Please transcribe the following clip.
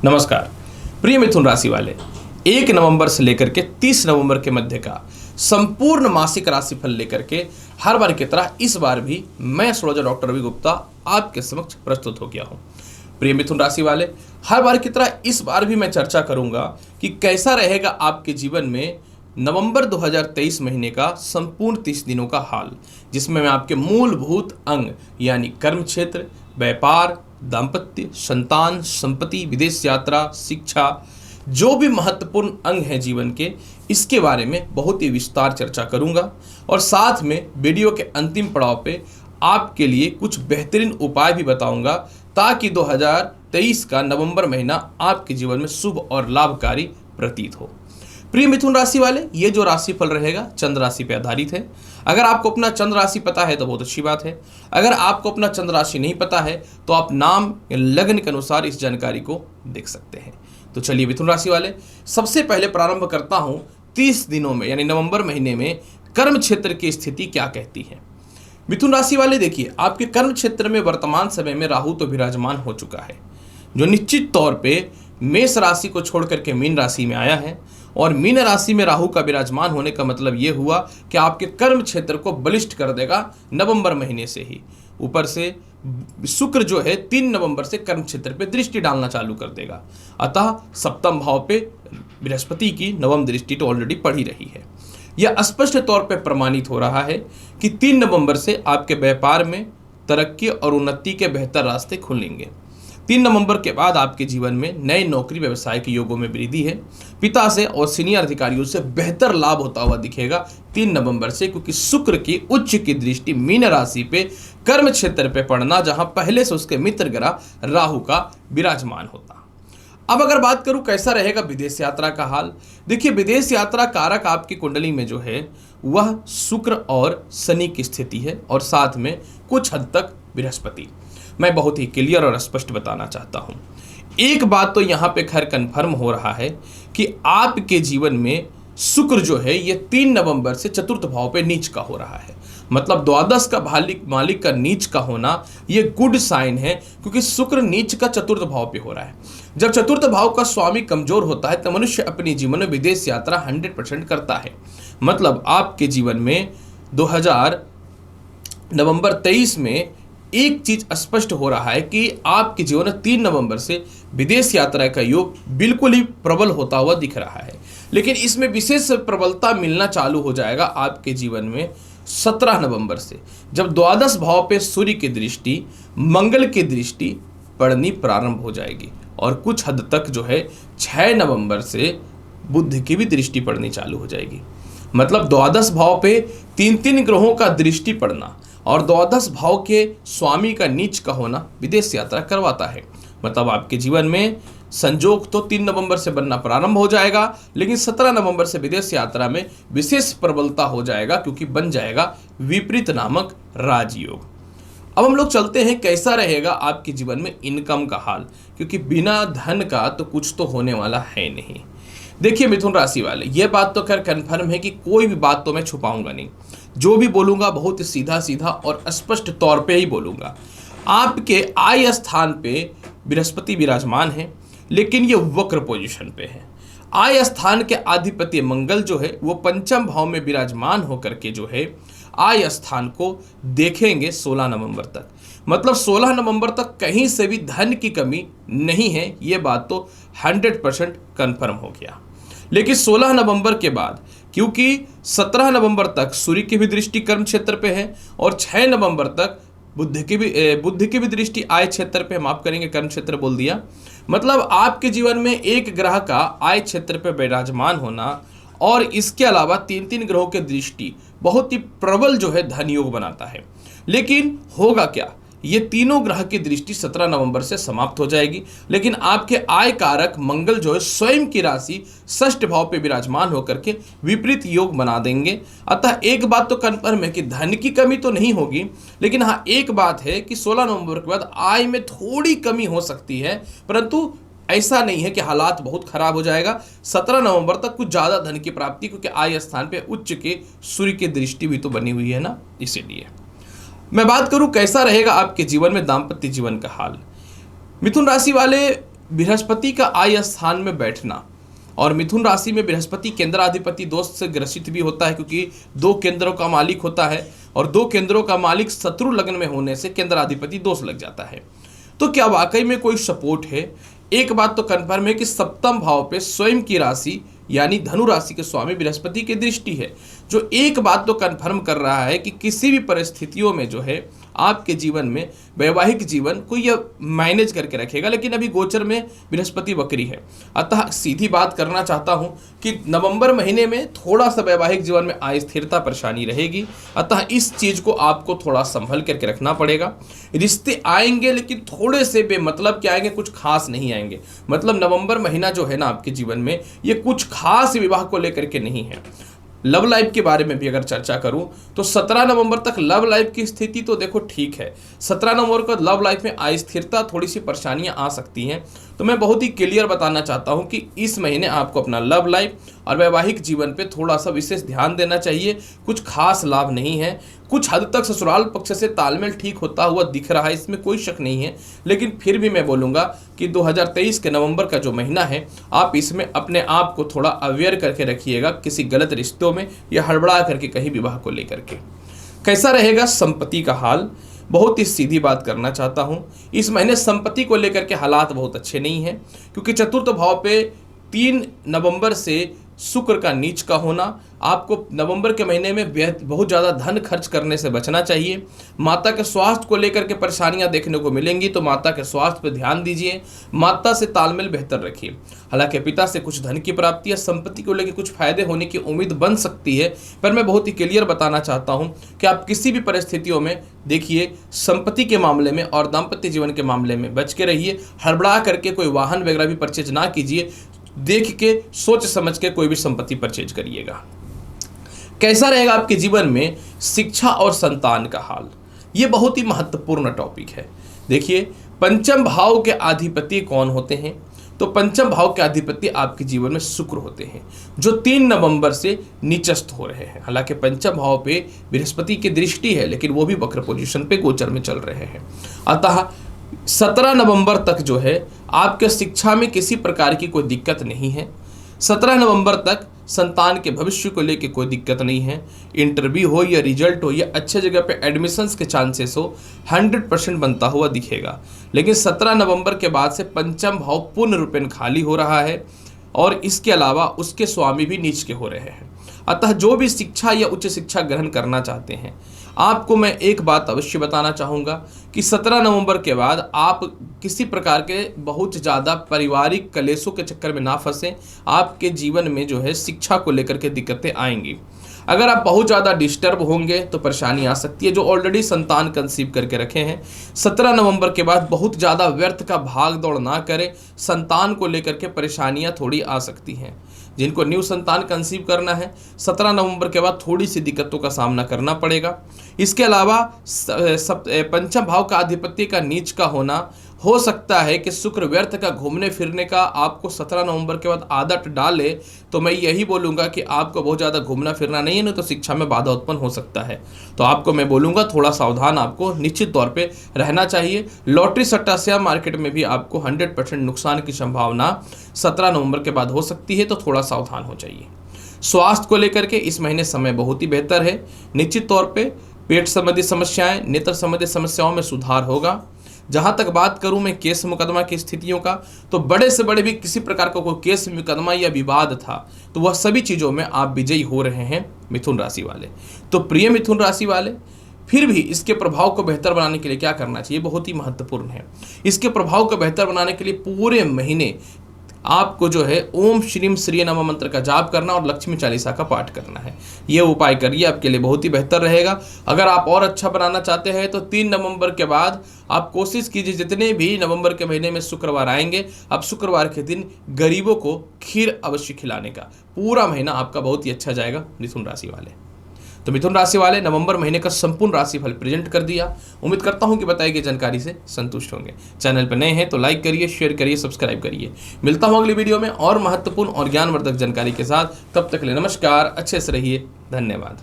नमस्कार प्रिय मिथुन राशि वाले, 1 नवंबर से लेकर के 30 नवंबर के मध्य का संपूर्ण मासिक राशिफल लेकर के हर बार की तरह इस बार भी मैं एस्ट्रोलॉजर डॉक्टर रवि गुप्ता आपके समक्ष प्रस्तुत हो गया हूं। प्रिय मिथुन राशि वाले, हर बार की तरह इस बार भी मैं चर्चा करूंगा कि कैसा रहेगा आपके जीवन में नवंबर 2023 महीने का संपूर्ण 30 दिनों का हाल, जिसमें मैं आपके मूलभूत अंग यानी कर्म क्षेत्र, व्यापार, दाम्पत्य, संतान, संपत्ति, विदेश यात्रा, शिक्षा, जो भी महत्वपूर्ण अंग हैं जीवन के, इसके बारे में बहुत ही विस्तार चर्चा करूंगा। और साथ में वीडियो के अंतिम पड़ाव पे आपके लिए कुछ बेहतरीन उपाय भी बताऊंगा, ताकि 2023 का नवंबर महीना आपके जीवन में शुभ और लाभकारी प्रतीत हो। प्रिय मिथुन राशि वाले, ये जो राशिफल रहेगा चंद्र राशि पर आधारित है। अगर आपको अपना चंद्र राशि पता है तो बहुत अच्छी बात है। अगर आपको अपना चंद्र राशि नहीं पता है तो आप नाम या लग्न के अनुसार इस जानकारी को देख सकते हैं। तो चलिए मिथुन राशि वाले, सबसे पहले प्रारंभ करता हूं 30 दिनों में यानी नवंबर महीने में कर्म क्षेत्र की स्थिति क्या कहती है। मिथुन राशि वाले देखिए, आपके कर्म क्षेत्र में वर्तमान समय में राहु तो विराजमान हो चुका है, जो निश्चित तौर पे मेष राशि को छोड़ करके मीन राशि में आया है। और मीन राशि में राहु का विराजमान होने का मतलब ये हुआ कि आपके कर्म क्षेत्र को बलिष्ठ कर देगा नवंबर महीने से ही। ऊपर से शुक्र जो है 3 नवंबर से कर्म क्षेत्र पे दृष्टि डालना चालू कर देगा। अतः सप्तम भाव पे बृहस्पति की नवम दृष्टि तो ऑलरेडी पड़ी रही है। यह स्पष्ट तौर पे प्रमाणित हो रहा है कि 3 नवंबर से आपके व्यापार में तरक्की और उन्नति के बेहतर रास्ते खुलेंगे। 3 नवंबर के बाद आपके जीवन में नए नौकरी व्यवसाय के योगों में वृद्धि है। पिता से और सीनियर अधिकारियों से बेहतर लाभ होता हुआ दिखेगा 3 नवंबर से, क्योंकि शुक्र की उच्च की दृष्टि मीन राशि पे कर्म क्षेत्र पे पड़ना, जहां पहले से उसके मित्र ग्रह राहु का विराजमान होता। अब अगर बात करूं कैसा रहेगा विदेश यात्रा का हाल, देखिए विदेश यात्रा कारक आपकी कुंडली में जो है वह शुक्र और शनि की स्थिति है, और साथ में कुछ हद तक बृहस्पति। मैं बहुत ही क्लियर और स्पष्ट बताना चाहता हूं। एक बात तो यहां पे खैर कंफर्म हो रहा है कि आपके जीवन में शुक्र जो है ये 3 नवंबर से चतुर्थ भाव पे नीच का हो रहा है। मतलब द्वादश का मालिक का नीच का होना ये गुड साइन है, क्योंकि शुक्र नीच का चतुर्थ भाव पे हो रहा है। जब चतुर्थ भाव का स्वामी कमजोर होता है तो मनुष्य अपने जीवन में विदेश यात्रा 100% करता है। मतलब आपके जीवन में नवंबर 23 में एक चीज स्पष्ट हो रहा है कि आपके जीवन में 3 नवंबर से विदेश यात्रा का योग बिल्कुल ही प्रबल होता हुआ दिख रहा है। लेकिन इसमें विशेष प्रबलता मिलना चालू हो जाएगा आपके जीवन में 17 नवंबर से, जब द्वादश भाव पे सूर्य की दृष्टि, मंगल की दृष्टि पड़नी प्रारंभ हो जाएगी। और कुछ हद तक जो है 6 नवंबर से बुध की भी दृष्टि पड़नी चालू हो जाएगी। मतलब द्वादश भाव पे 3 ग्रहों का दृष्टि पड़ना और द्वादश भाव के स्वामी का नीच का होना विदेश यात्रा करवाता है। मतलब आपके जीवन में संजोग तो 3 नवंबर से बनना प्रारंभ हो जाएगा, लेकिन 17 नवंबर से विदेश यात्रा में विशेष प्रबलता हो जाएगा, क्योंकि बन जाएगा विपरीत नामक राजयोग। अब हम लोग चलते हैं कैसा रहेगा आपके जीवन में इनकम का हाल, क्योंकि बिना धन का तो कुछ तो होने वाला है नहीं। देखिए मिथुन राशि वाले, यह बात तो खैर कन्फर्म है कि कोई भी बात तो मैं छुपाऊंगा नहीं। जो भी बोलूंगा बहुत ही सीधा सीधा और स्पष्ट तौर पे ही बोलूंगा। आपके आय स्थान पे बृहस्पति विराजमान है, लेकिन ये वक्र पोजीशन पे है। आय स्थान के अधिपति मंगल जो है वो पंचम भाव में विराजमान होकर के जो है आय स्थान को देखेंगे 16 नवंबर तक। मतलब 16 नवंबर तक कहीं से भी धन की कमी नहीं है, ये बात तो 100% कन्फर्म हो गया। लेकिन 16 नवंबर के बाद, क्योंकि 17 नवंबर तक सूर्य की भी दृष्टि कर्म क्षेत्र पे है और 6 नवंबर तक बुध की भी दृष्टि आय क्षेत्र पे, माफ करेंगे कर्म क्षेत्र बोल दिया। मतलब आपके जीवन में एक ग्रह का आय क्षेत्र पे विराजमान होना और इसके अलावा 3 ग्रहों की दृष्टि बहुत ही प्रबल जो है धन योग बनाता है। लेकिन होगा क्या, ये तीनों ग्रह की दृष्टि 17 नवंबर से समाप्त हो जाएगी, लेकिन आपके आय कारक मंगल जो है स्वयं की राशि षष्ठ भाव पे विराजमान होकर के विपरीत योग बना देंगे। अतः एक बात तो कन्फर्म है कि धन की कमी तो नहीं होगी, लेकिन हाँ एक बात है कि 16 नवंबर के बाद आय में थोड़ी कमी हो सकती है, परंतु ऐसा नहीं है कि हालात बहुत खराब हो जाएगा। 17 नवंबर तक कुछ ज्यादा धन की प्राप्ति, क्योंकि आय स्थान पे उच्च के सूर्य की दृष्टि भी तो बनी हुई है ना, इसीलिए। मैं बात करूं कैसा रहेगा आपके जीवन में दाम्पत्य जीवन का हाल। मिथुन राशि वाले, बृहस्पति का आय स्थान में बैठना, और मिथुन राशि में बृहस्पति केंद्राधिपति दोष से ग्रसित भी होता है, क्योंकि 2 केंद्रों का मालिक होता है और 2 केंद्रों का मालिक शत्रु लग्न में होने से केंद्राधिपति दोष लग जाता है। तो क्या वाकई में कोई सपोर्ट है? एक बात तो कन्फर्म है कि सप्तम भाव पे स्वयं की राशि यानी धनु राशि के स्वामी बृहस्पति की दृष्टि है, जो एक बात तो कन्फर्म कर रहा है कि किसी भी परिस्थितियों में जो है आपके जीवन में वैवाहिक जीवन को यह मैनेज करके रखेगा। लेकिन अभी गोचर में बृहस्पति वक्री है, अतः सीधी बात करना चाहता हूं कि नवंबर महीने में थोड़ा सा वैवाहिक जीवन में अस्थिरता परेशानी रहेगी, अतः इस चीज को आपको थोड़ा संभल करके रखना पड़ेगा। रिश्ते आएंगे लेकिन थोड़े से बेमतलब के आएंगे, कुछ खास नहीं आएंगे। मतलब नवंबर महीना जो है ना आपके जीवन में, ये कुछ खास विवाह को लेकर के नहीं है। लव लाइफ के बारे में भी अगर चर्चा करूं तो 17 नवंबर तक लव लाइफ की स्थिति तो देखो ठीक है। 17 नवंबर को लव लाइफ में अस्थिरता, थोड़ी सी परेशानियां आ सकती हैं। तो मैं बहुत ही क्लियर बताना चाहता हूं कि इस महीने आपको अपना लव लाइफ और वैवाहिक जीवन पे थोड़ा सा विशेष ध्यान देना चाहिए। कुछ खास लाभ नहीं है। कुछ हद तक ससुराल पक्ष से तालमेल ठीक होता हुआ दिख रहा है, इसमें कोई शक नहीं है। लेकिन फिर भी मैं बोलूँगा कि 2023 के नवंबर का जो महीना है, आप इसमें अपने आप को थोड़ा अवेयर करके रखिएगा किसी गलत रिश्तों में या हड़बड़ा करके कहीं विवाह को लेकर के। कैसा रहेगा संपत्ति का हाल? बहुत ही सीधी बात करना चाहता हूँ, इस महीने संपत्ति को लेकर के हालात बहुत अच्छे नहीं हैं, क्योंकि चतुर्थ भाव पे 3 नवंबर से शुक्र का नीच का होना, आपको नवंबर के महीने में बहुत ज़्यादा धन खर्च करने से बचना चाहिए। माता के स्वास्थ्य को लेकर के परेशानियां देखने को मिलेंगी, तो माता के स्वास्थ्य पर ध्यान दीजिए। माता से तालमेल बेहतर रखिए। हालांकि पिता से कुछ धन की प्राप्ति या संपत्ति को लेकर कुछ फायदे होने की उम्मीद बन सकती है, पर मैं बहुत ही क्लियर बताना चाहता हूं कि आप किसी भी परिस्थितियों में देखिए संपत्ति के मामले में और दाम्पत्य जीवन के मामले में बच के रहिए। हड़बड़ा करके कोई वाहन वगैरह भी परचेज ना कीजिए, देख के सोच समझ के कोई भी संपत्ति परचेज करिएगा। कैसा रहेगा आपके जीवन में शिक्षा और संतान का हाल? ये बहुत ही महत्वपूर्ण टॉपिक है। देखिए, पंचम भाव के अधिपति कौन होते हैं? तो पंचम भाव के अधिपति आपके जीवन में शुक्र होते हैं, जो 3 नवंबर से नीचस्थ हो रहे हैं। हालांकि पंचम भाव पे बृहस्पति की दृष्टि है, लेकिन वो भी वक्र पोजीशन पे गोचर में चल रहे हैं। अतः 17 नवंबर तक जो है आपके शिक्षा में किसी प्रकार की कोई दिक्कत नहीं है। 17 नवंबर तक संतान के भविष्य को लेकर कोई दिक्कत नहीं है। इंटरव्यू हो या रिजल्ट हो या अच्छे जगह पे एडमिशन्स के चांसेस हो, 100% बनता हुआ दिखेगा। लेकिन 17 नवंबर के बाद से पंचम भाव पूर्ण रूपेण खाली हो रहा है, और इसके अलावा उसके स्वामी भी नीच के हो रहे हैं। अतः जो भी शिक्षा या उच्च शिक्षा ग्रहण करना चाहते हैं, आपको मैं एक बात अवश्य बताना चाहूँगा कि 17 नवंबर के बाद आप किसी प्रकार के बहुत ज़्यादा पारिवारिक कलेशों के चक्कर में ना फंसें। आपके जीवन में जो है शिक्षा को लेकर के दिक्कतें आएंगी। अगर आप बहुत ज़्यादा डिस्टर्ब होंगे तो परेशानी आ सकती है। जो ऑलरेडी संतान कंसीव करके रखे हैं, 17 नवंबर के बाद बहुत ज़्यादा व्यर्थ का भाग दौड़ ना करें। संतान को लेकर के परेशानियां थोड़ी आ सकती हैं। जिनको न्यू संतान कंसीव करना है, 17 नवंबर के बाद थोड़ी सी दिक्कतों का सामना करना पड़ेगा। इसके अलावा पंचम भाव का आधिपत्य का नीच का होना, हो सकता है कि शुक्र व्यर्थ का घूमने फिरने का आपको 17 नवंबर के बाद आदत डाले। तो मैं यही बोलूँगा कि आपको बहुत ज़्यादा घूमना फिरना नहीं है, नहीं तो शिक्षा में बाधा उत्पन्न हो सकता है। तो आपको मैं बोलूँगा थोड़ा सावधान आपको निश्चित तौर पे रहना चाहिए। लॉटरी सट्टा शेयर मार्केट में भी आपको 100% नुकसान की संभावना 17 नवंबर के बाद हो सकती है, तो थोड़ा सावधान हो जाइए। स्वास्थ्य को लेकर के इस महीने समय बहुत ही बेहतर है। निश्चित तौर पे पेट संबंधी समस्याएं, नेत्र संबंधी समस्याओं में सुधार होगा। जहां तक बात करूं मैं केस मुकदमा की स्थितियों का, तो बड़े से बड़े भी किसी प्रकार का कोई केस मुकदमा या विवाद था, तो वह सभी चीज़ों में आप विजयी हो रहे हैं मिथुन राशि वाले। तो प्रिय मिथुन राशि वाले, फिर भी इसके प्रभाव को बेहतर बनाने के लिए क्या करना चाहिए, बहुत ही महत्वपूर्ण है। इसके प्रभाव को बेहतर बनाने के लिए पूरे महीने आपको जो है ओम श्रीम श्री नमः मंत्र का जाप करना और लक्ष्मी चालीसा का पाठ करना है। ये उपाय करिए, आपके लिए बहुत ही बेहतर रहेगा। अगर आप और अच्छा बनाना चाहते हैं तो 3 नवंबर के बाद आप कोशिश कीजिए, जितने भी नवंबर के महीने में शुक्रवार आएंगे, आप शुक्रवार के दिन गरीबों को खीर अवश्य खिलाने का। पूरा महीना आपका बहुत ही अच्छा जाएगा मिथुन राशि वाले। तो मिथुन राशि वाले, नवंबर महीने का संपूर्ण राशिफल प्रेजेंट कर दिया। उम्मीद करता हूं कि बताई गई जानकारी से संतुष्ट होंगे। चैनल पर नए हैं तो लाइक करिए, शेयर करिए, सब्सक्राइब करिए। मिलता हूं अगली वीडियो में और महत्वपूर्ण और ज्ञानवर्धक जानकारी के साथ। तब तक के लिए नमस्कार, अच्छे से रहिए, धन्यवाद।